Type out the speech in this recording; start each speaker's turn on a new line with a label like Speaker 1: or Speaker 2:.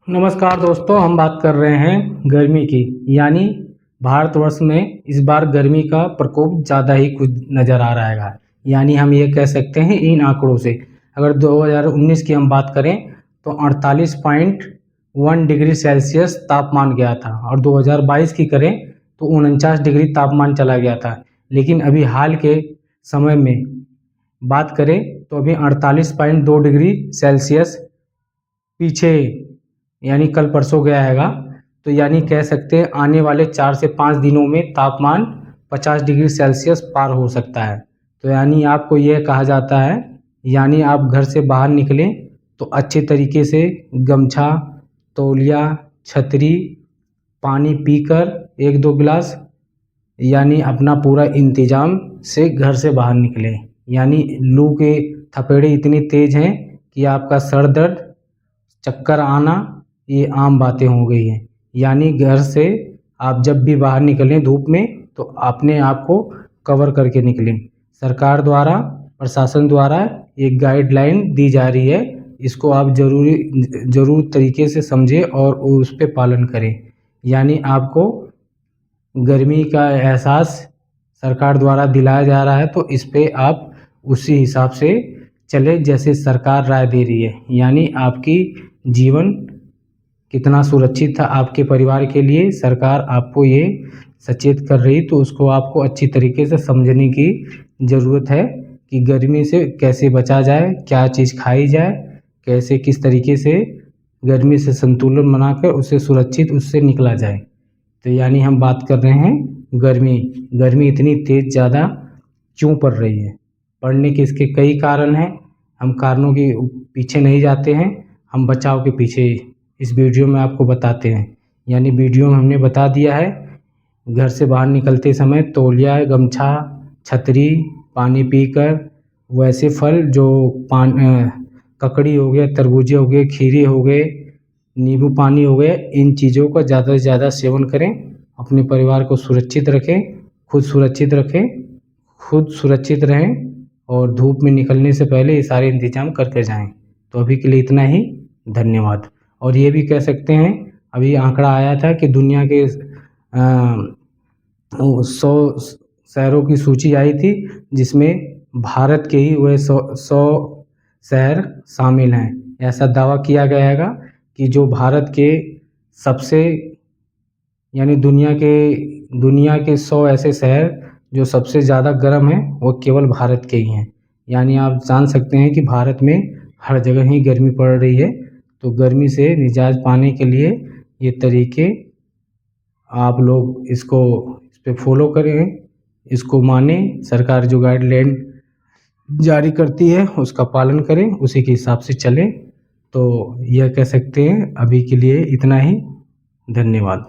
Speaker 1: नमस्कार दोस्तों, हम बात कर रहे हैं गर्मी की। यानी भारतवर्ष में इस बार गर्मी का प्रकोप ज़्यादा ही कुछ नज़र आ रहा है। यानी हम ये कह सकते हैं इन आंकड़ों से, अगर 2019 की हम बात करें तो 48.1 डिग्री सेल्सियस तापमान गया था, और 2022 की करें तो 49 डिग्री तापमान चला गया था। लेकिन अभी हाल के समय में बात करें तो अभी 48.2 डिग्री सेल्सियस पीछे यानी कल परसों गया हैगा। तो यानी कह सकते हैं आने वाले 4 से 5 दिनों में तापमान 50 डिग्री सेल्सियस पार हो सकता है। तो यानी आपको यह कहा जाता है, यानी आप घर से बाहर निकलें तो अच्छे तरीके से गमछा, तौलिया, छतरी, पानी पीकर 1-2 गिलास यानी अपना पूरा इंतजाम से घर से बाहर निकलें। यानी लू के थपेड़े इतनी तेज़ हैं कि आपका सर दर्द, चक्कर आना ये आम बातें हो गई हैं। यानी घर से आप जब भी बाहर निकलें धूप में तो अपने आप को कवर करके निकलें। सरकार द्वारा, प्रशासन द्वारा एक गाइडलाइन दी जा रही है, इसको आप ज़रूर तरीके से समझें और उस पे पालन करें। यानी आपको गर्मी का एहसास सरकार द्वारा दिलाया जा रहा है, तो इस पे आप उसी हिसाब से चले जैसे सरकार राय दे रही है। यानी आपकी जीवन कितना सुरक्षित था आपके परिवार के लिए, सरकार आपको ये सचेत कर रही, तो उसको आपको अच्छी तरीके से समझने की ज़रूरत है कि गर्मी से कैसे बचा जाए, क्या चीज़ खाई जाए, कैसे किस तरीके से गर्मी से संतुलन बनाकर उससे सुरक्षित उससे निकला जाए। तो यानी हम बात कर रहे हैं गर्मी इतनी तेज़ ज़्यादा क्यों पड़ रही है। पड़ने के इसके कई कारण हैं, हम कारणों के पीछे नहीं जाते हैं, हम बचाव के पीछे इस वीडियो में आपको बताते हैं। यानी वीडियो में हमने बता दिया है, घर से बाहर निकलते समय तौलिया, गमछा, छतरी, पानी पीकर, वैसे फल जो ककड़ी हो गया, तरबूजे हो गए, खीरे हो गए, नींबू पानी हो गए, इन चीज़ों का ज़्यादा से ज़्यादा सेवन करें। अपने परिवार को सुरक्षित रखें, खुद सुरक्षित रहें, और धूप में निकलने से पहले ये सारे इंतजाम करके जाएं। तो अभी के लिए इतना ही, धन्यवाद। और ये भी कह सकते हैं, अभी आंकड़ा आया था कि दुनिया के 100 शहरों की सूची आई थी, जिसमें भारत के ही वह 100 शहर शामिल हैं। ऐसा दावा किया गया है कि जो भारत के सबसे यानी दुनिया के 100 ऐसे शहर जो सबसे ज़्यादा गर्म हैं वो केवल भारत के ही हैं। यानी आप जान सकते हैं कि भारत में हर जगह ही गर्मी पड़ रही है। तो गर्मी से निजात पाने के लिए ये तरीके आप लोग इस पे फॉलो करें, इसको मानें। सरकार जो गाइडलाइन जारी करती है उसका पालन करें, उसी के हिसाब से चलें। तो यह कह सकते हैं अभी के लिए इतना ही, धन्यवाद।